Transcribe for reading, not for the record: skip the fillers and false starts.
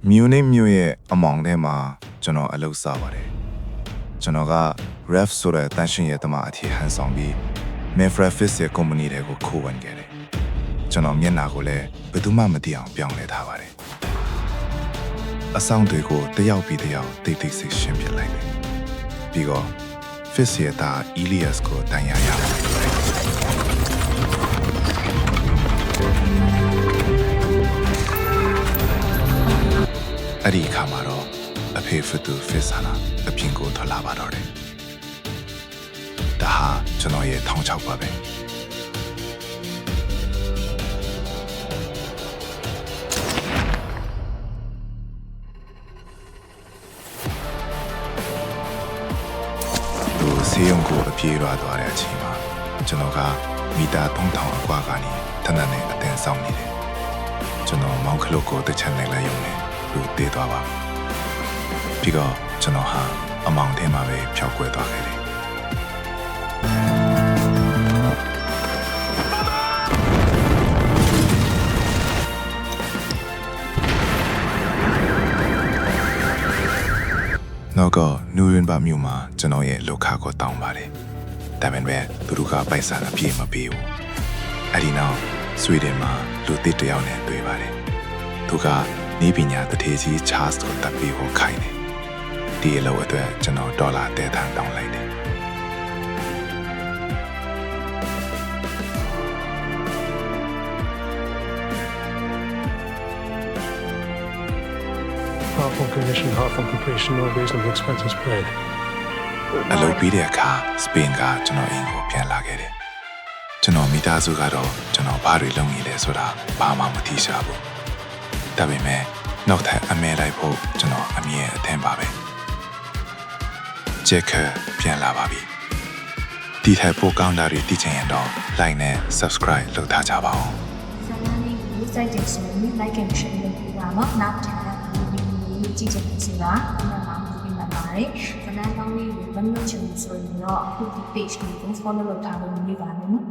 Munich မြို့ရဲ့အမောင်ထဲမှာကျွန်တော်အလုပ်စားပါတယ်ကျွန်တော်က ref ဆိုတဲ့တန်ရှင်ရဲ့တမအထည်ဟန်ဆောင်ပြီး Mefrafis ရဲ့ company တွေကိုခိုးဝင်ခဲ့တယ်ကျွန်တော်မျက်နှာကိုလည်းဘယ်သူမှမသိအောင်ပြောင်းလဲထားပါတယ်အဆောင်တွေကိုတယောက်ပြီးတယောက်တိတ်တိတ်ဆိတ်ရှင်းပြလိုက်တယ်ပြီးတော့ Fis ရဲ့သား Elias ကိုတန်ရရပါတယ်အဲ့ဒီအခါမှာတော့အဖေဖတူ Fis ဟာအပြင်ကိုထွက်လာပါတော့တယ်ဒါဟာကျွန်တော်ရဲ့ထောင်ချောက်ပါပဲသူဆေးရုံကိုအပြေးရွာသွားတဲ့အချိန်မှာကျွန်တော်ကမီတာ3000အကွာကနေတနက်နဲ့အတင်းဆောင်နေတယ်ကျွန်တော်မောင်ခလုတ်ကိုတစ်ချက်နဲ့လိုက်ရုံနဲ့သူတေးသွားပါပြီးတော့ကျွန်တော်ဟာအမောင်ထဲမှာပဲဖြောက်ကွယ်သွားခဲ့တယ်နောက်ကနူရင်ဘာမြို့မှာကျွန်တော်ရဲ့လောက်ခါကိုတောင်းပါတယ်ဒါပေမဲ့သူတို့ကပိုက်ဆံအပြည့်မပေးဘူးအဲ့ဒီနောက်ဆွေဒင်မှာလူသစ်တယောက်နဲ့တွေ့ပါတယ်သူကနေပညာတထေးကြီး Charles ကိုတပ်ပြီးဟောခိုင်းတယ်ဒီအလုပ်အတွက်ကျွန်တော်ဒေါ်လာ10,000တောင်းလိုက်တယ်half on commission, half on completion, no reasonable expenses paid. အလုပ်ပြီးတဲ့အခါစပိန်ကကျွန်တော်အိမ်ကိုပြန်လာခဲ့တယ်ကျွန်တော်မိသားစုကတော့ကျွန်တော်ဘာတွေလုပ်နေလဲဆိုတာဘာမှမသိရှာဘူးဒါပေမဲ့နောက်ထပ်အမဲလိုက်ဖို့ကျွန်တော်အမြဲအသင်ပါပဲဂျက်ကပြန်လာပါပြီဒီထက်ပိုကောင်းတာတွေသိချင်ရင်တော့ like နဲ့ subscribe လုပ်ထားကြပါဦး ဇာတ်လမ်းလေးကိုစိုက်ကြည့်ဆိုရင် like and share လုပ်ပေးပါနော်နောက်ထပ်ဗီဒီယိုလေးကြည့်ချင်တဲ့စီပါဒီမှာမှပြင်လာပါတယ်ဇာတ်လမ်းကောင်းလေးကိုမနှုတ်ချင်ဘူးဆိုရင်တော့အခုဒီ page ကို follow လုပ်ထားလို့မရပါဘူးနော်